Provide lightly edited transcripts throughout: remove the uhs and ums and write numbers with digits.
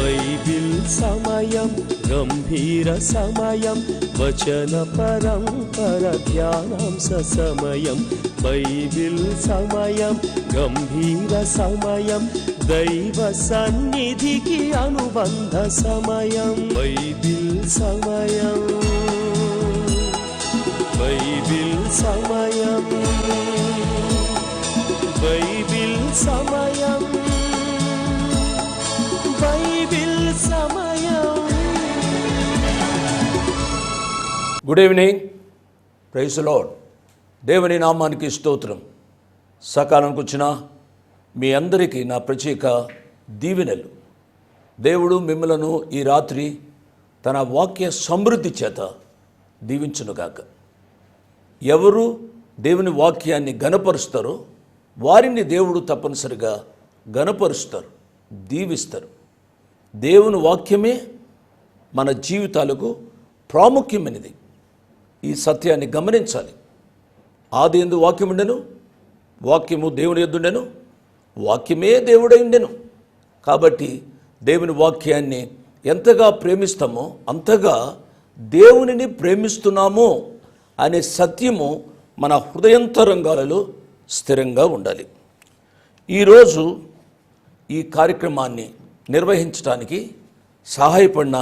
Bible సమయం గంభీర సమయం వచన పరంపర ధ్యానాంశ సమయం. బైబిల్ సమయం గంభీర సమయం దైవ సన్నిధికి అనుబంధ సమయం. బైబిల్ సమయం బైబిల్ సమయం బైబిల్ సమయం బైబిల్ సమయం. Good evening, praise the Lord. దేవుని నామానికి స్తోత్రం. సకాలానికి వచ్చిన మీ అందరికీ నా ప్రత్యేక దీవెనలు. దేవుడు మిమ్మలను ఈ రాత్రి తన వాక్య సమృద్ధి చేత దీవించునుగాక. ఎవరు దేవుని వాక్యాన్ని గణపరుస్తారో వారిని దేవుడు తప్పనిసరిగా గణపరుస్తారు, దీవిస్తారు. దేవుని వాక్యమే మన జీవితాలకు ప్రాముఖ్యమైనది. ఈ సత్యాన్ని గమనించాలి. ఆది యందు వాక్యం ఉండెను, వాక్యము దేవుని యందు ఉండెను, వాక్యమే దేవుడై ఉండెను. కాబట్టి దేవుని వాక్యాన్ని ఎంతగా ప్రేమిస్తామో అంతగా దేవునిని ప్రేమిస్తున్నామో అనే సత్యము మన హృదయంతరంగాలలో స్థిరంగా ఉండాలి. ఈరోజు ఈ కార్యక్రమాన్ని నిర్వహించడానికి సహాయపడిన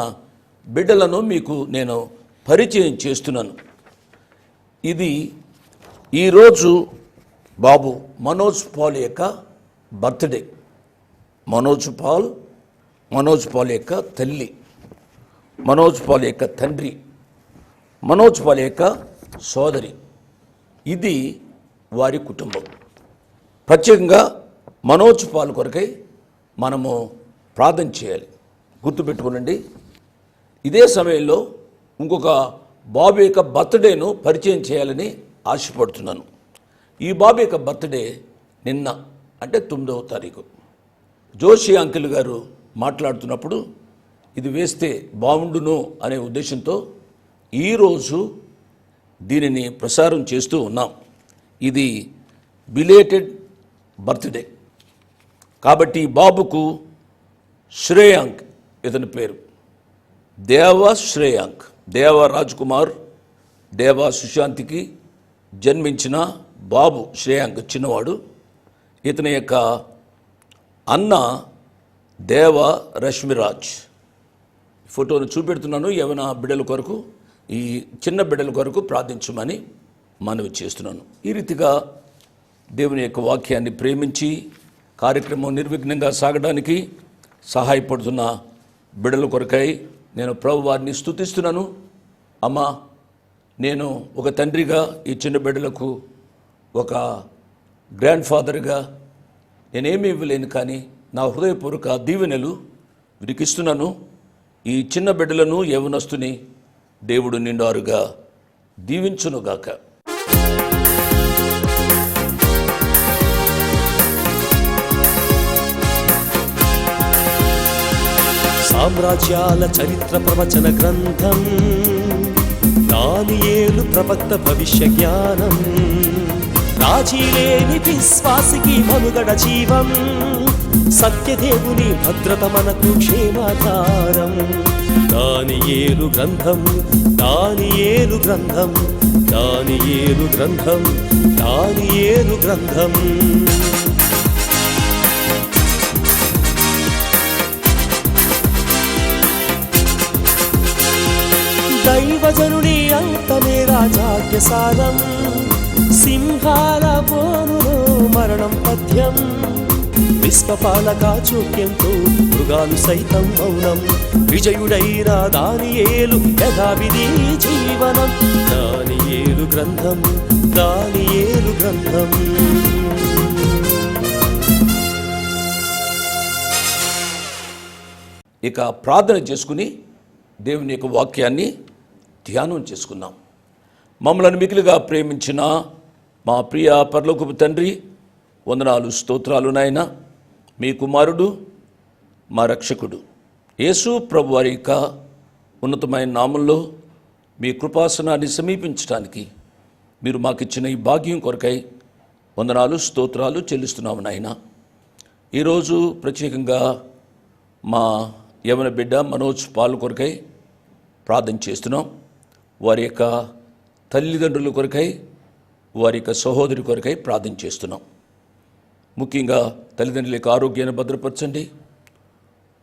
బిడ్డలను మీకు నేను పరిచయం చేస్తున్నాను. ఇది ఈరోజు బాబు మనోజ్ పాల్ యొక్క బర్త్డే. మనోజ్ పాల్ యొక్క తల్లి, మనోజ్ పాల్ యొక్క తండ్రి, మనోజ్ పాల్ యొక్క సోదరి. ఇది వారి కుటుంబం. ప్రత్యేకంగా మనోజ్ పాల్ కొరకై మనము ప్రార్థన చేయాలి. గుర్తుపెట్టుకోనండి. ఇదే సమయంలో ఇంకొక బాబు యొక్క బర్త్డేను పరిచయం చేయాలని ఆశపడుతున్నాను. ఈ బాబు యొక్క బర్త్డే నిన్న, అంటే 9వ తారీఖు. జోషి అంకిల్ గారు మాట్లాడుతున్నప్పుడు ఇది వేస్తే బాగుండును అనే ఉద్దేశంతో ఈరోజు దీనిని ప్రసారం చేస్తూ ఉన్నాం. ఇది బిలేటెడ్ బర్త్డే కాబట్టి బాబుకు శ్రేయాంక్ ఇతని పేరు. దేవ శ్రేయాంక్, దేవ రాజ్ కుమార్, దేవ సుశాంతికి జన్మించిన బాబు శ్రేయాంక్ చిన్నవాడు. ఇతని యొక్క అన్న దేవ రశ్మిరాజ్. ఫోటోను చూపెడుతున్నాను. యవన బిడ్డల కొరకు, ఈ చిన్న బిడ్డల కొరకు ప్రార్థించమని మనవి చేస్తున్నాను. ఈ రీతిగా దేవుని యొక్క వాక్యాన్ని ప్రేమించి కార్యక్రమం నిర్విఘ్నంగా సాగడానికి సహాయపడుతున్న బిడ్డల కొరకై నేను ప్రభువారిని స్తుతిస్తున్నాను. అమ్మా, నేను ఒక తండ్రిగా ఈ చిన్న బిడ్డలకు ఒక గ్రాండ్ ఫాదర్గా నేనేమీ ఇవ్వలేను, కానీ నా హృదయపూర్వక దీవెనలు వీరికి ఇస్తున్నాను. ఈ చిన్న బిడ్డలను యవనస్తుని దేవుడు నిండారుగా దీవించునుగాక. సామ్రాజ్యాల చరిత్ర ప్రవచన గ్రంథం, దానియేలు ప్రవక్త భవిష్య జ్ఞానం, రాజీలేని విశ్వాసికి మనుగడ జీవం, సత్యదేవుని భద్రత మనకు క్షేమాధారం. దానియేలు గ్రంథం, దానియేలు గ్రంథం, దానియేలు గ్రంథం, దానియేలు గ్రంథం. దైవజనుని అంతమే రాజాజ్ఞసారం, సింహాల బోనులో మరణం పద్యం, విశ్వపాలక చోక్యంతో మృగాలు సైతం మౌనం, విజయుడైన దానియేలు యథావిధి జీవనం. దానియేలు గ్రంథం, దానియేలు గ్రంథం. ఇక ప్రార్థన చేసుకుని దేవుని యొక్క వాక్యాన్ని ధ్యానం చేసుకుందాం. మమ్మల్ని మిగిలిగా ప్రేమించిన మా ప్రియ పరలోకపు తండ్రి, వందనాలు, స్తోత్రాలు నాయన. మీ కుమారుడు, మా రక్షకుడు యేసు ప్రభు వారి యొక్క ఉన్నతమైన నామంలో మీ కృపాసనాన్ని సమీపించడానికి మీరు మాకిచ్చిన ఈ భాగ్యం కొరకై వందనాలు, స్తోత్రాలు చెల్లిస్తున్నాము నాయన. ఈరోజు ప్రత్యేకంగా మా యవన బిడ్డ మనోజ్ పాల్ కొరకై ప్రార్థన చేస్తున్నాం. వారి యొక్క తల్లిదండ్రుల కొరకై, వారి యొక్క సహోదరి కొరకై ప్రార్థన చేస్తున్నాం. ముఖ్యంగా తల్లిదండ్రుల యొక్క ఆరోగ్యాన్ని భద్రపరచండి.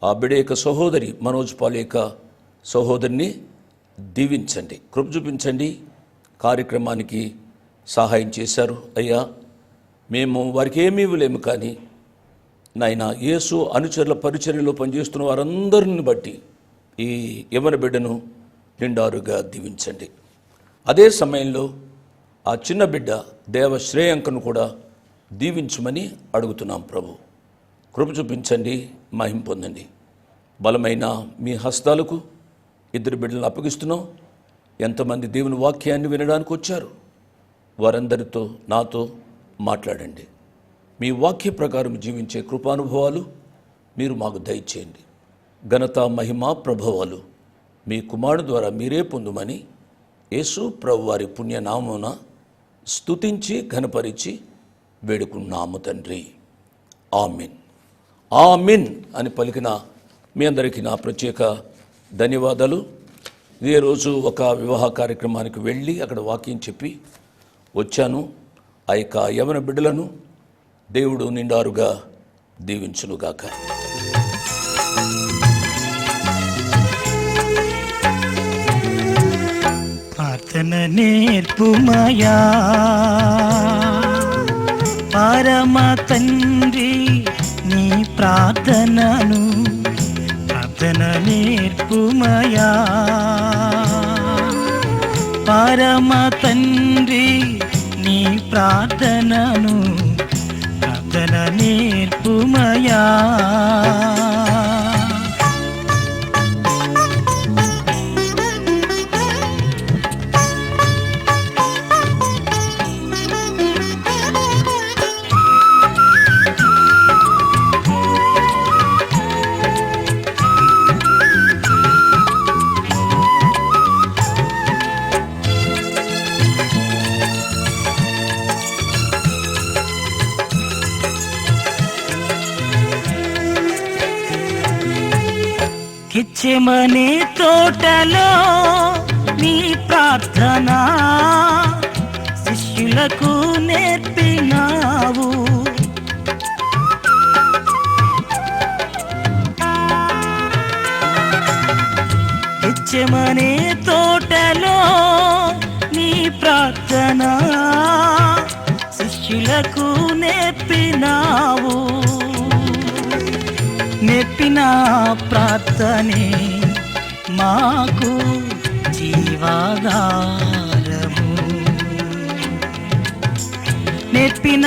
ఆ బిడ్డ యొక్క సహోదరి, మనోజ్ పాల్ యొక్క సహోదరిని దీవించండి, కృప చూపించండి. కార్యక్రమానికి సహాయం చేశారు అయ్యా. మేము వారికి ఏమీ ఇవ్వలేము, కానీ నాయన యేసు అనుచరుల పరిచర్యలో పనిచేస్తున్న వారందరిని బట్టి ఈ యవన బిడ్డను నిండారుగా దీవించండి. అదే సమయంలో ఆ చిన్న బిడ్డ దేవ శ్రేయాంకను కూడా దీవించమని అడుగుతున్నాం. ప్రభు కృప చూపించండి, మహిమ పొందండి. బలమైన మీ హస్తాలకు ఇద్దరు బిడ్డలను అప్పగిస్తున్నాం. ఎంతమంది దేవుని వాక్యాన్ని వినడానికి వచ్చారు, వారందరితో నాతో మాట్లాడండి. మీ వాక్య ప్రకారం జీవించే కృపానుభవాలు మీరు మాకు దయచేయండి. ఘనత, మహిమ, ప్రభావాలు మీ కుమారుడు ద్వారా మీరే పొందుమని యేసు ప్రభు వారి పుణ్యనామమున స్తుతించి ఘనపరిచి వేడుకున్నాము తండ్రి. ఆమెన్. ఆమెన్ అని పలికిన మీ అందరికీ నా ప్రత్యేక ధన్యవాదాలు. ఇదే రోజు ఒక వివాహ కార్యక్రమానికి వెళ్ళి అక్కడ వాక్యం చెప్పి వచ్చాను. ఆ యొక్క యవన బిడ్డలను దేవుడు నిండారుగా దీవించునుగాక. ప్రార్థన నేర్పుమయా పరమ తండ్రి, నీ ప్రార్థనను ప్రార్థన నేర్పుమయా పరమ తండ్రి, నీ ప్రార్థనను ప్రార్థన నేర్పుమయా. గిచ్చెమనే తోటలో నీ ప్రార్థన శిష్యులకు నేర్పినావు. గిచ్చెమనే తోటలో నీ ప్రార్థన శిష్యులకు నేర్పినావు. నేర్పిన ప్రార్థనే మాకు జీవాధారము. నేర్పిన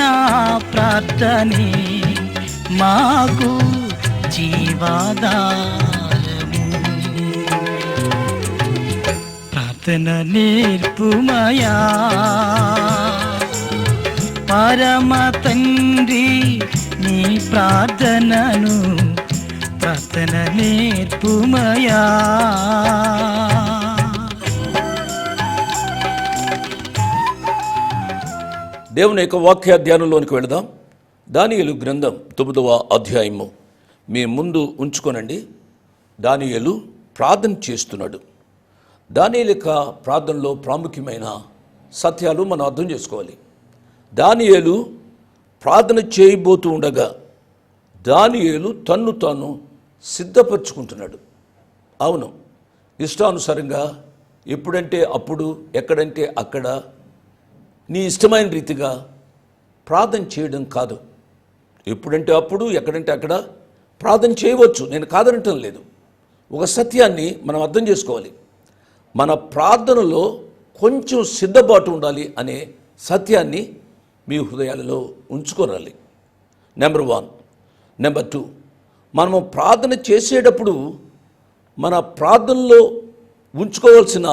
ప్రార్థనే మాకు జీవాధారము. ప్రార్థన నేర్పుమయా పరమ తండ్రి, నీ ప్రార్థనను ప్రార్థన నేర్పుమయా. దేవుని యొక్క వాక్య ధ్యానంలోనికి వెళదాం. దానియేలు గ్రంథం 9వ అధ్యాయము మీ ముందు ఉంచుకోనండి. దానియేలు ప్రార్థన చేస్తున్నాడు. దానియేలు యొక్క ప్రార్థనలో ప్రాముఖ్యమైన సత్యాలు మనం అర్థం చేసుకోవాలి. దానియేలు ప్రార్థన చేయబోతూ ఉండగా దానియేలు తన్ను తాను సిద్ధపరచుకుంటున్నాడు. అవును, ఇష్టానుసారంగా ఎప్పుడంటే అప్పుడు, ఎక్కడంటే అక్కడ నీ ఇష్టమైన రీతిగా ప్రార్థన చేయడం కాదు. ఎప్పుడంటే అప్పుడు, ఎక్కడంటే అక్కడ ప్రార్థన చేయవచ్చు, నేను కాదనటం లేదు. ఒక సత్యాన్ని మనం అర్థం చేసుకోవాలి. మన ప్రార్థనలో కొంచెం సిద్ధపాటు ఉండాలి అనే సత్యాన్ని మీ హృదయాలలో ఉంచుకోరాలి. నెంబర్ 1. నెంబర్ 2, మనము ప్రార్థన చేసేటప్పుడు మన ప్రార్థనలో ఉంచుకోవాల్సిన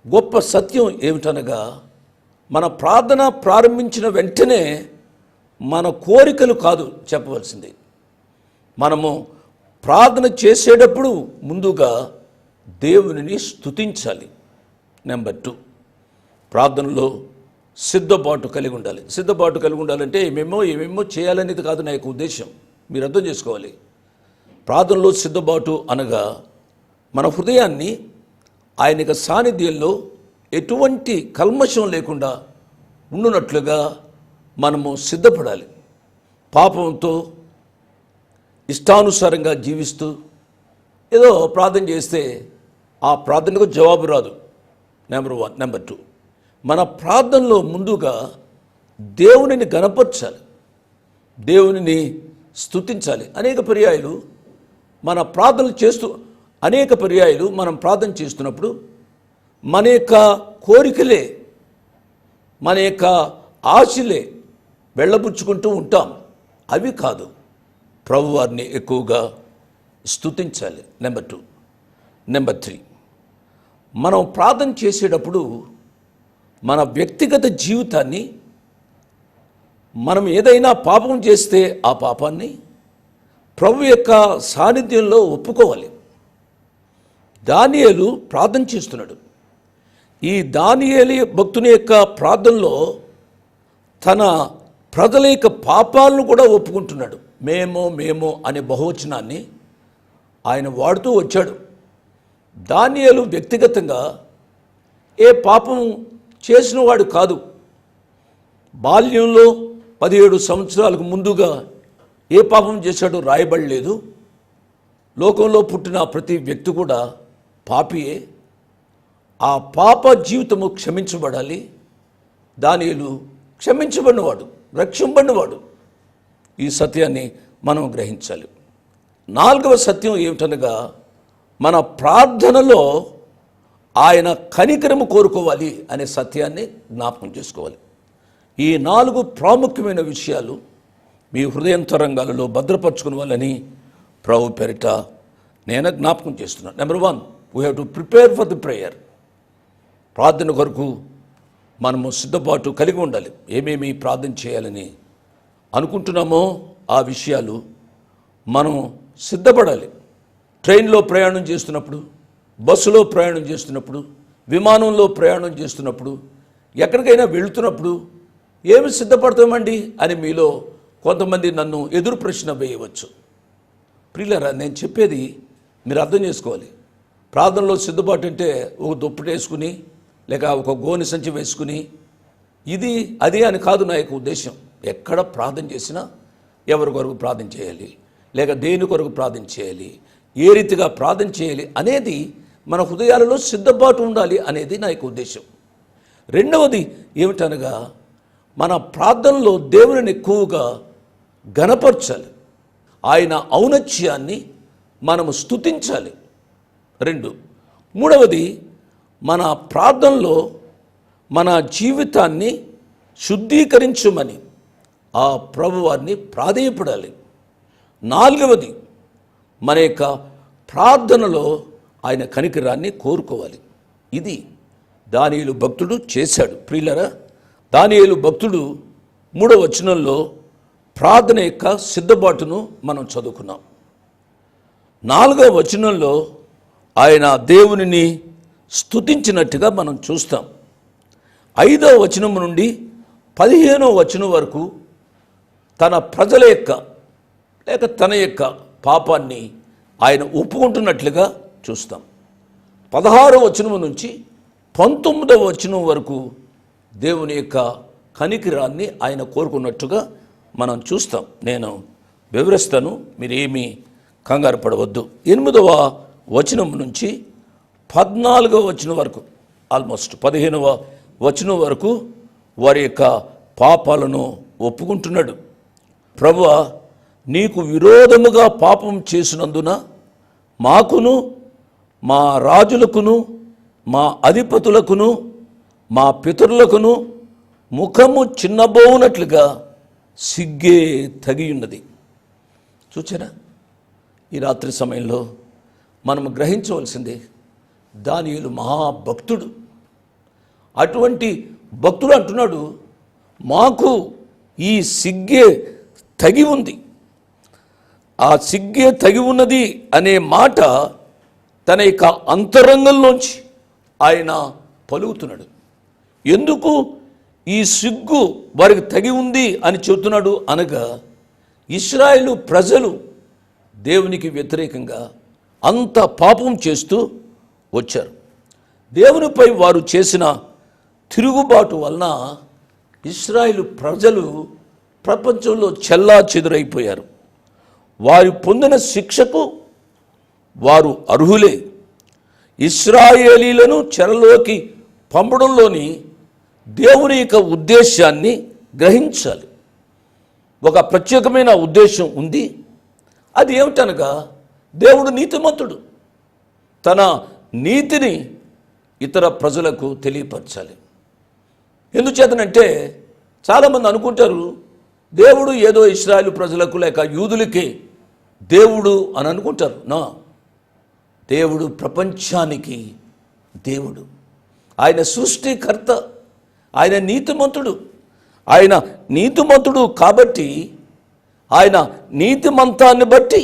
గొప్ప సత్యం ఏమిటనగా, మన ప్రార్థన ప్రారంభించిన వెంటనే మన కోరికలు కాదు చెప్పవలసింది. మనము ప్రార్థన చేసేటప్పుడు ముందుగా దేవునిని స్తుతించాలి. నెంబర్ 2, ప్రార్థనలో సిద్ధపాటు కలిగి ఉండాలి. సిద్ధపాటు కలిగి ఉండాలంటే ఏమేమో చేయాలనేది కాదు నా యొక్క ఉద్దేశం. మీరు అర్థం చేసుకోవాలి. ప్రార్థనలో సిద్ధపాటు అనగా మన హృదయాన్ని ఆయన యొక్క సాన్నిధ్యంలో ఎటువంటి కల్మషం లేకుండా ఉండునట్లుగా మనము సిద్ధపడాలి. పాపంతో ఇష్టానుసారంగా జీవిస్తూ ఏదో ప్రార్థన చేస్తే ఆ ప్రార్థనకు జవాబు రాదు. నెంబర్ 1. నెంబర్ 2, మన ప్రార్థనలో ముందుగా దేవునిని గణపరచాలి, దేవునిని స్తుతించాలి. అనేక పర్యాయాలు మనం ప్రార్థన చేస్తున్నప్పుడు మన యొక్క కోరికలే, మన యొక్క ఆశలే వెళ్ళబుచ్చుకుంటూ ఉంటాం. అవి కాదు, ప్రభువారిని ఎక్కువగా స్తుతించాలి. నెంబర్ 2. నెంబర్ 3, మనం ప్రార్థన చేసేటప్పుడు మన వ్యక్తిగత జీవితాన్ని, మనం ఏదైనా పాపం చేస్తే ఆ పాపాన్ని ప్రభు యొక్క సాన్నిధ్యంలో ఒప్పుకోవాలి. దానియేలు ప్రార్థన చేస్తున్నాడు. ఈ దానియేలు భక్తుని యొక్క ప్రార్థనలో తన ప్రజల యొక్క పాపాలను కూడా ఒప్పుకుంటున్నాడు. మేము అనే బహువచనాన్ని ఆయన వాడుతూ వచ్చాడు. దానియేలు వ్యక్తిగతంగా ఏ పాపం చేసిన వాడు కాదు. బాల్యంలో 17 సంవత్సరాలకు ముందుగా ఏ పాపం చేశాడో రాయబడలేదు. లోకంలో పుట్టిన ప్రతి వ్యక్తి కూడా పాపియే. ఆ పాప జీవితము క్షమించబడాలి. దానియేలు క్షమించబడినవాడు, రక్షింపబడినవాడు. ఈ సత్యాన్ని మనం గ్రహించాలి. 4వ సత్యం ఏమిటనగా, మన ప్రార్థనలో ఆయన కనికరము కోరుకోవాలి అనే సత్యాన్ని జ్ఞాపకం చేసుకోవాలి. ఈ 4 ప్రాముఖ్యమైన విషయాలు మీ హృదయంతరంగాలలో భద్రపరచుకునే ప్రభు పేరిట నేను జ్ఞాపకం చేస్తున్నాను. Number 1, we have to prepare for the prayer. ప్రార్థన కొరకు మనము సిద్ధపాటు కలిగి ఉండాలి. ఏమేమి ప్రార్థన చేయాలని అనుకుంటున్నామో ఆ విషయాలు మనం సిద్ధపడాలి. ట్రైన్లో ప్రయాణం చేస్తున్నప్పుడు, బస్సులో ప్రయాణం చేస్తున్నప్పుడు, విమానంలో ప్రయాణం చేస్తున్నప్పుడు, ఎక్కడికైనా వెళుతున్నప్పుడు ఏమి సిద్ధపడతామండి అని మీలో కొంతమంది నన్ను ఎదురు ప్రశ్న వేయవచ్చు. ప్రియులారా, నేను చెప్పేది మీరు అర్థం చేసుకోవాలి. ప్రార్థనలో సిద్ధపాటు అంటే ఒక దుప్పటి వేసుకుని లేక ఒక గోని సంచి వేసుకుని ఇది అది అని కాదు నా యొక్క ఉద్దేశం. ఎక్కడ ప్రార్థన చేసినా ఎవరి కొరకు ప్రార్థన చేయాలి, లేక దేని కొరకు ప్రార్థన చేయాలి, ఏ రీతిగా ప్రార్థన చేయాలి అనేది మన హృదయాలలో సిద్ధపాటు ఉండాలి అనేది నా యొక్క ఉద్దేశం. రెండవది ఏమిటనగా, మన ప్రార్థనలో దేవుని ఎక్కువగా ఘనపరచాలి. ఆయన ఔన్నత్యాన్ని మనము స్తుతించాలి. 2, మూడవది, మన ప్రార్థనలో మన జీవితాన్ని శుద్ధీకరించమని ఆ ప్రభువారిని ప్రాధేయపడాలి. 4వది, మన యొక్క ప్రార్థనలో ఆయన కనికరాన్ని కోరుకోవాలి. ఇది దానియేలు భక్తుడు చేశాడు. ప్రియులరా, దానియేలు భక్తుడు 3వ వచనంలో ప్రార్థన యొక్క సిద్ధపాటును మనం చదువుకున్నాం. 4వ వచనంలో ఆయన దేవునిని స్తుతించినట్టుగా మనం చూస్తాం. 5వ వచనం నుండి 15వ వచనం వరకు తన ప్రజల యొక్క లేక తన యొక్క పాపాన్ని ఆయన ఒప్పుకుంటున్నట్లుగా చూస్తాం. 16వ వచనం నుంచి 19వ వచనం వరకు దేవుని యొక్క కనికరాన్ని ఆయన కోరుకున్నట్టుగా మనం చూస్తాం. నేను వివరిస్తాను, మీరేమీ కంగారు పడవద్దు. 8వ వచనం నుంచి 14వ వచనం వరకు, ఆల్మోస్ట్ 15వ వచనం వరకు వారి యొక్క పాపాలను ఒప్పుకుంటున్నాడు. ప్రభువా, నీకు విరోధముగా పాపం చేసినందున మాకును, మా రాజులకును, మా అధిపతులకును, మా పితరులకును ముఖము చిన్నబోనట్లుగా సిగ్గే తగియున్నది. చూచారా, ఈ రాత్రి సమయంలో మనం గ్రహించవలసింది, దానియేలు మహాభక్తుడు. అటువంటి భక్తుడు అంటున్నాడు, మాకు ఈ సిగ్గే తగి ఉంది. ఆ సిగ్గే తగి ఉన్నది అనే మాట తన యొక్క అంతరంగంలోంచి ఆయన పలుకుతున్నాడు. ఎందుకు ఈ సిగ్గు వారికి తగి ఉంది అని చెబుతున్నాడు అనగా, ఇశ్రాయేలు ప్రజలు దేవునికి వ్యతిరేకంగా అంత పాపం చేస్తూ వచ్చారు. దేవునిపై వారు చేసిన తిరుగుబాటు వలన ఇశ్రాయేలు ప్రజలు ప్రపంచంలో చెల్లాచెదురైపోయారు. వారు పొందిన శిక్షకు వారు అర్హులే. ఇశ్రాయేలీలను చెరలోకి పంపడంలోని దేవుని యొక్క ఉద్దేశాన్ని గ్రహించాలి. ఒక ప్రత్యేకమైన ఉద్దేశం ఉంది. అది ఏమిటనగా దేవుడు నీతిమంతుడు. తన నీతిని ఇతర ప్రజలకు తెలియపరచాలి. ఎందుచేతనంటే చాలామంది అనుకుంటారు దేవుడు ఏదో ఇశ్రాయేలు ప్రజలకు లేక యూదులకే దేవుడు అని అనుకుంటారు. నా దేవుడు ప్రపంచానికి దేవుడు. ఆయన సృష్టికర్త, ఆయన నీతిమంతుడు. ఆయన నీతిమంతుడు కాబట్టి ఆయన నీతిమంతాన్ని బట్టి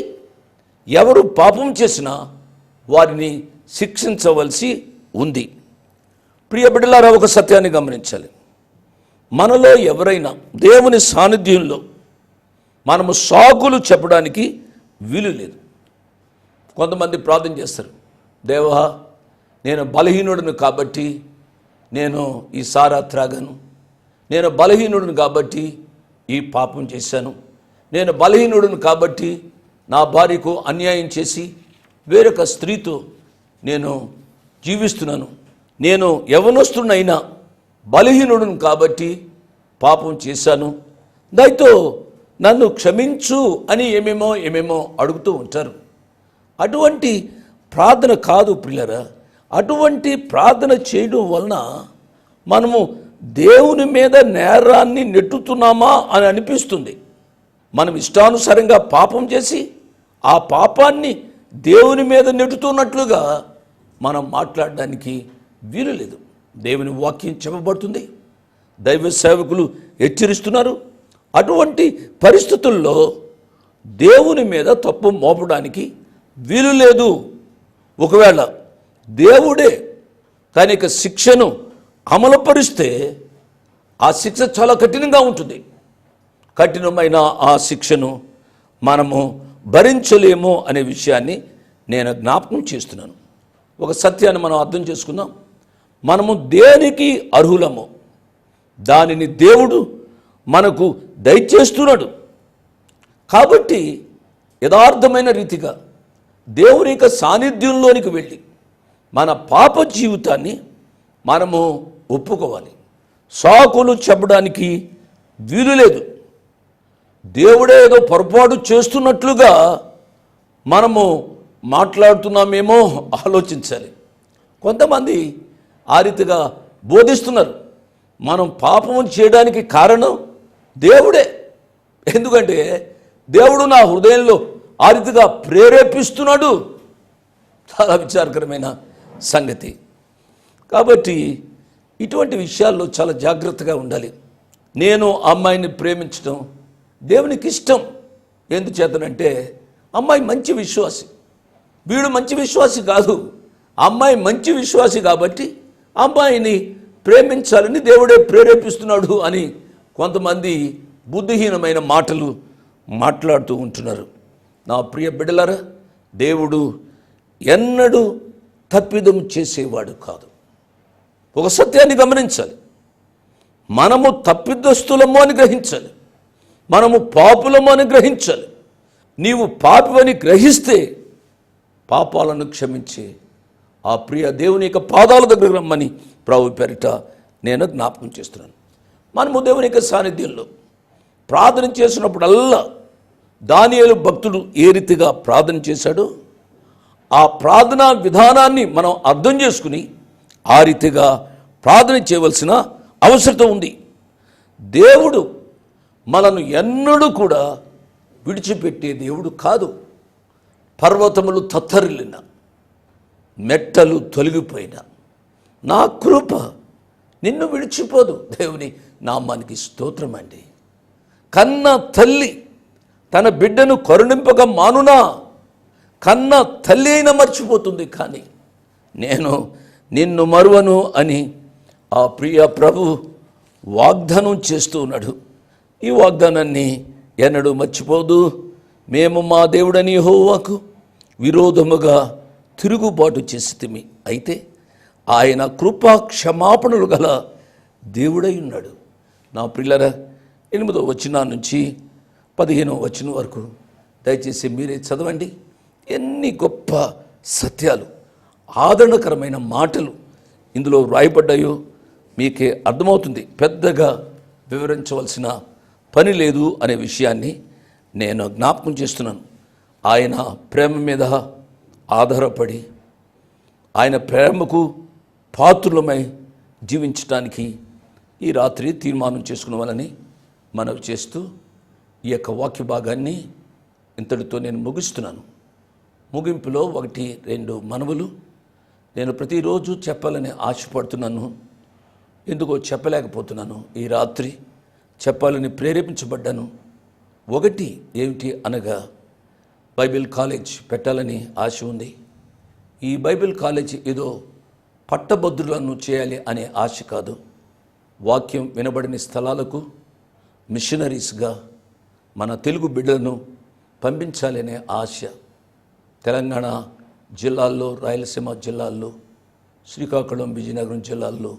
ఎవరు పాపం చేసినా వారిని శిక్షించవలసి ఉంది. ప్రియ బిడ్డలారా, ఒక సత్యాన్ని గమనించాలి. మనలో ఎవరైనా దేవుని సాన్నిధ్యంలో మనము సాకులు చెప్పడానికి వీలు లేదు. కొంతమంది ప్రార్థన చేస్తారు, దేవా నేను బలహీనుడిని కాబట్టి నేను ఈ సారా త్రాగాను, నేను బలహీనుడిని కాబట్టి ఈ పాపం చేశాను, నేను బలహీనుడిని కాబట్టి నా భార్యకు అన్యాయం చేసి వేరొక స్త్రీతో నేను జీవిస్తున్నాను, నేను యవనస్తున్నైనా బలహీనుడిని కాబట్టి పాపం చేశాను, దయతో నన్ను క్షమించు అని ఏమేమో అడుగుతూ ఉంటారు. అటువంటి ప్రార్థన కాదు ప్రియులారా. అటువంటి ప్రార్థన చేయడం వలన మనము దేవుని మీద నేరాన్ని నెట్టుతున్నామా అని అనిపిస్తుంది. మనం ఇష్టానుసారంగా పాపం చేసి ఆ పాపాన్ని దేవుని మీద నెట్టుతున్నట్లుగా మనం మాట్లాడడానికి వీలు లేదు. దేవుని వాక్యం చెప్పబడుతుంది, దైవ సేవకులు హెచ్చరిస్తున్నారు. అటువంటి పరిస్థితుల్లో దేవుని మీద తప్పు మోపడానికి వీలు లేదు. ఒకవేళ దేవుడే తన యొక్క శిక్షను అమలుపరిస్తే ఆ శిక్ష చాలా కఠినంగా ఉంటుంది. కఠినమైన ఆ శిక్షను మనము భరించలేము అనే విషయాన్ని నేను జ్ఞాపకం చేస్తున్నాను. ఒక సత్యాన్ని మనం అర్థం చేసుకుందాం. మనము దేనికి అర్హులమో దానిని దేవుడు మనకు దయచేస్తున్నాడు. కాబట్టి యథార్థమైన రీతిగా దేవుని యొక్క సాన్నిధ్యంలోనికి వెళ్ళి మన పాప జీవితాన్ని మనము ఒప్పుకోవాలి. సాకులు చెప్పడానికి వీలు లేదు. దేవుడే ఏదో పొరపాటు చేస్తున్నట్లుగా మనము మాట్లాడుతున్నామేమో ఆలోచించాలి. కొంతమంది ఆ రీతిగా బోధిస్తున్నారు. మనం పాపం చేయడానికి కారణం దేవుడే. ఎందుకంటే దేవుడు నా హృదయంలో ఆ రీతిగా ప్రేరేపిస్తున్నాడు. చాలా విచారకరమైన సంగతి. కాబట్టి ఇటువంటి విషయాల్లో చాలా జాగ్రత్తగా ఉండాలి. నేను అమ్మాయిని ప్రేమించడం దేవునికి ఇష్టం. ఎందుచేతనంటే అమ్మాయి మంచి విశ్వాసి, వీడు మంచి విశ్వాసి కాదు. అమ్మాయి మంచి విశ్వాసి కాబట్టి అమ్మాయిని ప్రేమించాలని దేవుడే ప్రేరేపిస్తున్నాడు అని కొంతమంది బుద్ధిహీనమైన మాటలు మాట్లాడుతూ ఉంటున్నారు. నా ప్రియ బిడ్డలారా, దేవుడు ఎన్నడూ తప్పిదం చేసేవాడు కాదు. ఒక సత్యాన్ని గమనించాలి. మనము తప్పిదస్తులము అని గ్రహించాలి, మనము పాపులము అని గ్రహించాలి. నీవు పాపివని గ్రహిస్తే పాపాలను క్షమించే ఆ ప్రియ దేవుని యొక్క పాదాల దగ్గర రమ్మని ప్రభు పేరిట నేను జ్ఞాపకం చేస్తున్నాను. మనము దేవుని యొక్క సాన్నిధ్యంలో ప్రార్థన చేసినప్పుడల్లా దానియేలు భక్తుడు ఏ రీతిగా ప్రార్థన చేశాడో ఆ ప్రార్థనా విధానాన్ని మనం అర్థం చేసుకుని ఆ రీతిగా ప్రార్థన చేయవలసిన అవసరం ఉంది. దేవుడు మనను ఎన్నడూ కూడా విడిచిపెట్టే దేవుడు కాదు. పర్వతములు తత్తరిల్లిన, మెట్టలు తొలగిపోయిన నా కృప నిన్ను విడిచిపోదు. దేవుని నామానికి స్తోత్రం అండి. కన్న తల్లి తన బిడ్డను కరుణింపగా మానునా? కన్న తల్లి అయినా మర్చిపోతుంది, కానీ నేను నిన్ను మరువను అని ఆ ప్రియ ప్రభు వాగ్దానం చేస్తూ ఉన్నాడు. ఈ వాగ్దానాన్ని ఎన్నడూ మర్చిపోదు. మేము మా దేవుడని యెహోవాకు విరోధముగా తిరుగుబాటు చేసితిమి, అయితే ఆయన కృపా క్షమాపణలు గల దేవుడై ఉన్నాడు. నా ప్రియులారా, 8వ వచనం నుంచి 15వ వచనం వరకు దయచేసి మీరే చదవండి. ఎన్ని గొప్ప సత్యాలు, ఆదరణకరమైన మాటలు ఇందులో వ్రాయబడ్డాయో మీకే అర్థమవుతుంది. పెద్దగా వివరించవలసిన పని లేదు అనే విషయాన్ని నేను జ్ఞాపకం చేస్తున్నాను. ఆయన ప్రేమ మీద ఆధారపడి ఆయన ప్రేమకు పాత్రులమై జీవించడానికి ఈ రాత్రి తీర్మానం చేసుకున్నామని మనవి చేస్తూ ఈ యొక్క వాక్య భాగాన్ని ఇంతటితో నేను ముగిస్తున్నాను. ముగింపులో 1-2 మనవులు నేను ప్రతిరోజు చెప్పాలని ఆశపడుతున్నాను, ఎందుకో చెప్పలేకపోతున్నాను. ఈ రాత్రి చెప్పాలని ప్రేరేపించబడ్డాను. 1 ఏమిటి అనగా, బైబిల్ కాలేజ్ పెట్టాలని ఆశ ఉంది. ఈ బైబిల్ కాలేజ్ ఏదో పట్టభద్రులను చేయాలి అనే ఆశ కాదు. వాక్యం వినబడిన స్థలాలకు మిషనరీస్గా మన తెలుగు బిడ్డలను పంపించాలనే ఆశ. తెలంగాణ జిల్లాల్లో, రాయలసీమ జిల్లాల్లో, శ్రీకాకుళం, విజయనగరం జిల్లాల్లో,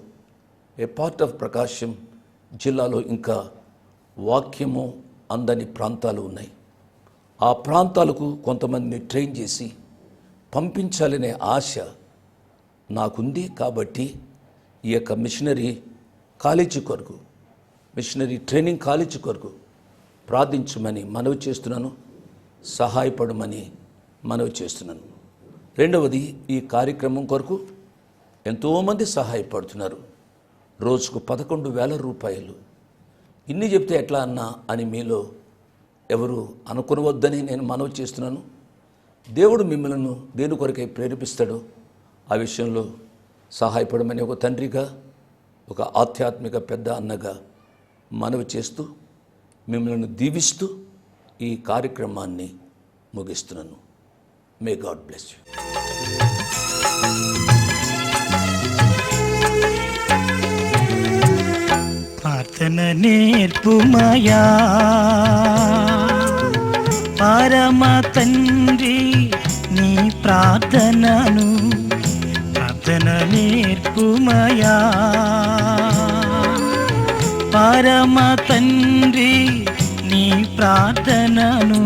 ఏ పార్ట్ ఆఫ్ ప్రకాశం జిల్లాలో ఇంకా వాక్యము అందని ప్రాంతాలు ఉన్నాయి. ఆ ప్రాంతాలకు కొంతమందిని ట్రైన్ చేసి పంపించాలనే ఆశ నాకుంది. కాబట్టి ఈ యొక్క మిషనరీ కాలేజీ కొరకు, మిషనరీ ట్రైనింగ్ కాలేజీ కొరకు ప్రార్థించమని మనవి చేస్తున్నాను, సహాయపడమని మనవి చేస్తున్నాను. 2వది, ఈ కార్యక్రమం కొరకు ఎంతోమంది సహాయపడుతున్నారు. రోజుకు 11,000 రూపాయలు. ఇన్ని చెప్తే ఎట్లా అన్నా అని మీలో ఎవరు అనుకునవద్దని నేను మనవి చేస్తున్నాను. దేవుడు మిమ్మల్ని దేని కొరకై ప్రేరేపిస్తాడో ఆ విషయంలో సహాయపడమని ఒక తండ్రిగా, ఒక ఆధ్యాత్మిక పెద్ద అన్నగా మనవి చేస్తూ మిమ్మల్ని దీవిస్తూ ఈ కార్యక్రమాన్ని ముగిస్తున్నాను. May God bless you. ప్రార్థన నేర్పుమయా పరమ తండ్రి, నీ ప్రార్థనను ప్రార్థన నేర్పుమయా పరమ తండ్రి, నీ ప్రార్థనను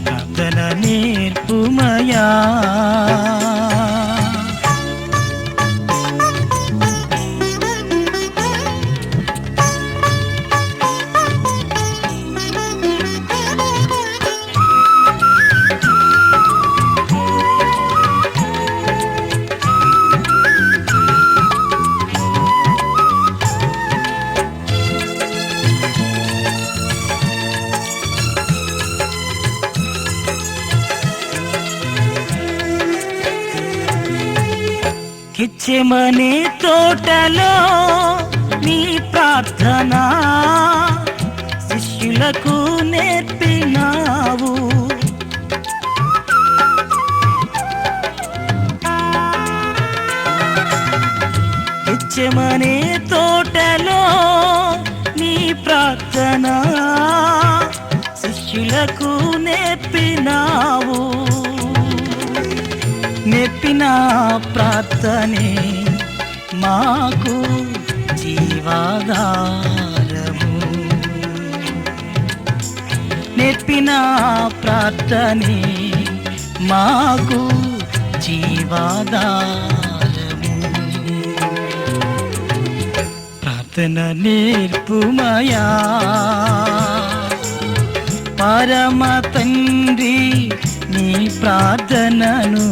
ప్రార్థన నేర్పుమయా. కిచ్చెమనే తోటలో నీ ప్రార్థన శిష్యులకు నేర్పినావు. కిచ్చెమనే తోటలో నీ ప్రార్థన శిష్యులకు నేర్పినావు. నేర్పిన ప్రార్థనే మాకు జీవాధారము. నేర్పిన ప్రార్థనే మాకు జీవాధారము. ప్రార్థన నేర్పుమయా పరమ తండ్రి, నీ ప్రార్థనను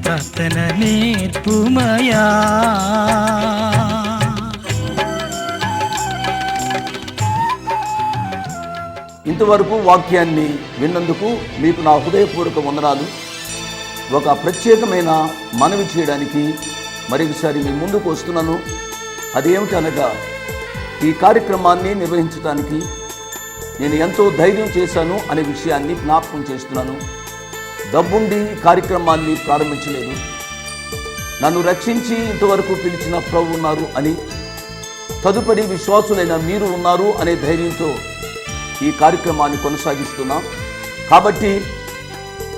ప్రార్థన నేర్పుమయా. ఇంతవరకు వాక్యాన్ని విన్నందుకు మీకు నా హృదయపూర్వక వందనాలు. ఒక ప్రత్యేకమైన మనవి చేయడానికి మరొకసారి మీ ముందుకు వస్తున్నాను. అదేమిటి అనగా, ఈ కార్యక్రమాన్ని నిర్వహించడానికి నేను ఎంతో ధైర్యం చేశాను అనే విషయాన్ని జ్ఞాపకం చేస్తున్నాను. డబ్బుండి కార్యక్రమాన్ని ప్రారంభించలేదు. నన్ను రక్షించి ఇంతవరకు పిలిచిన ప్రభు ఉన్నారు అని, తదుపరి విశ్వాసులైన మీరు ఉన్నారు అనే ధైర్యంతో ఈ కార్యక్రమాన్ని కొనసాగిస్తున్నాం. కాబట్టి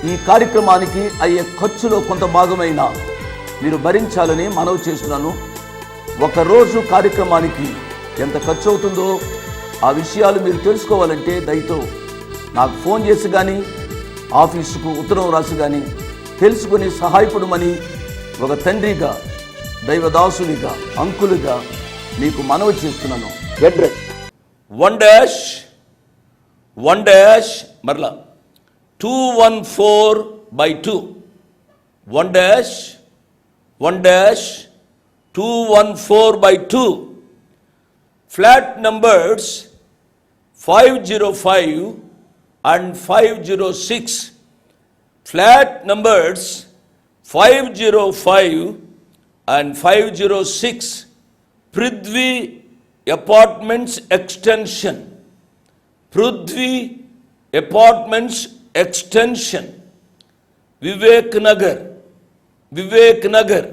ఈ కార్యక్రమానికి అయ్యే ఖర్చులో కొంత భాగమైన మీరు భరించాలని మనవి చేస్తున్నాను. ఒకరోజు కార్యక్రమానికి ఎంత ఖర్చు అవుతుందో ఆ విషయాలు మీరు తెలుసుకోవాలంటే దయతో నాకు ఫోన్ చేసి కానీ ఆఫీసుకు ఉత్తరం రాసి కానీ తెలుసుకొని సహాయపడమని ఒక తండ్రిగా, దైవదాసునిగా, అంకులుగా మీకు మనవి చేస్తున్నాను. అడ్రస్ 1-1- మరలా 214/2 1-1-214/2 flat numbers 505 and 506. Flat numbers 505 and 506. Prithvi apartments extension, Prithvi apartments extension, Vivek Nagar,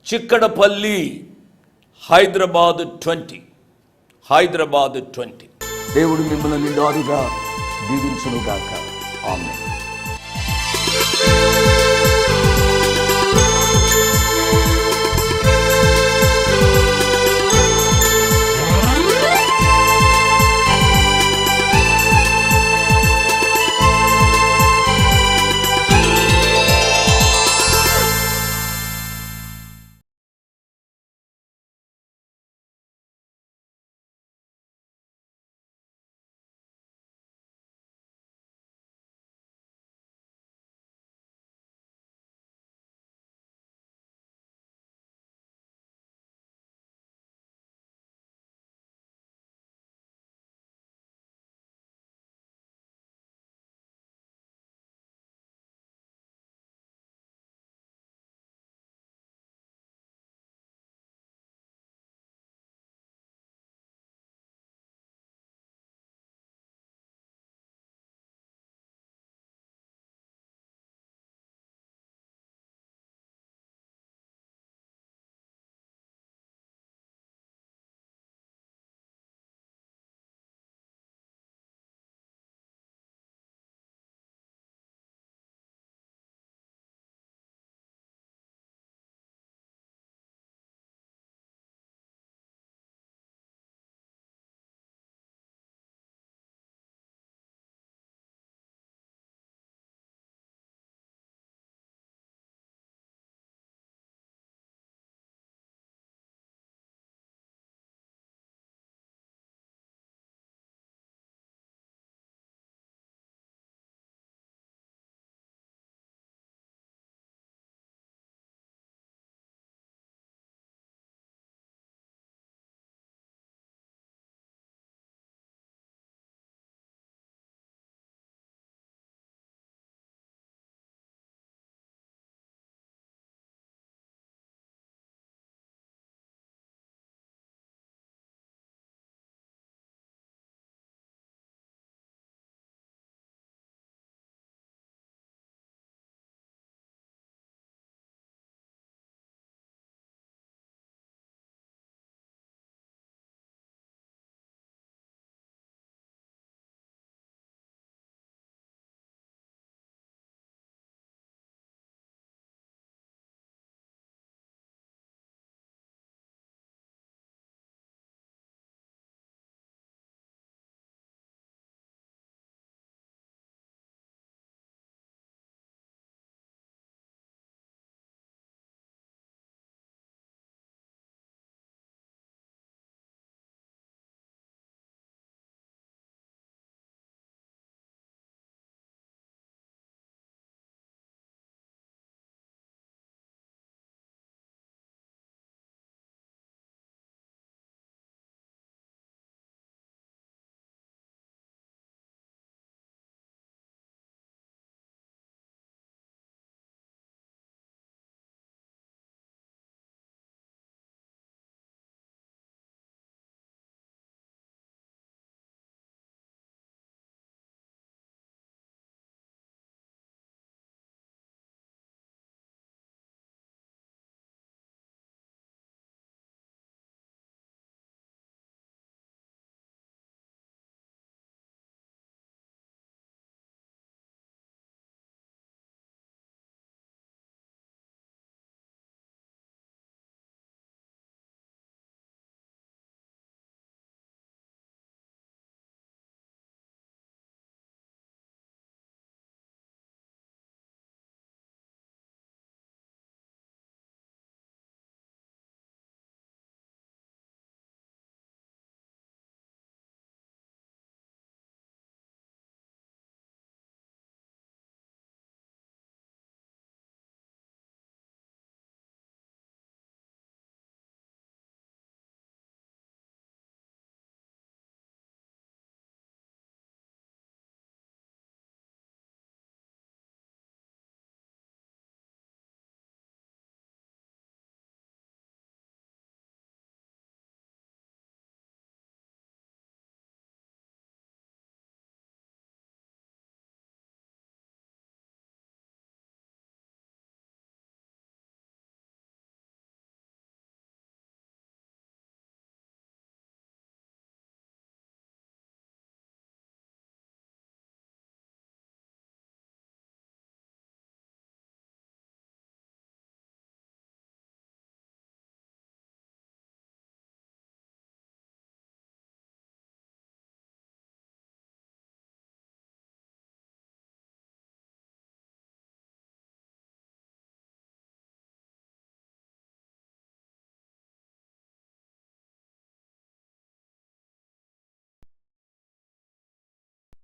Chikkadpally, Hyderabad 20. దేవుడు మిమ్మల్ని నిండారుగా దీవించునుగాక. ఆమేన్.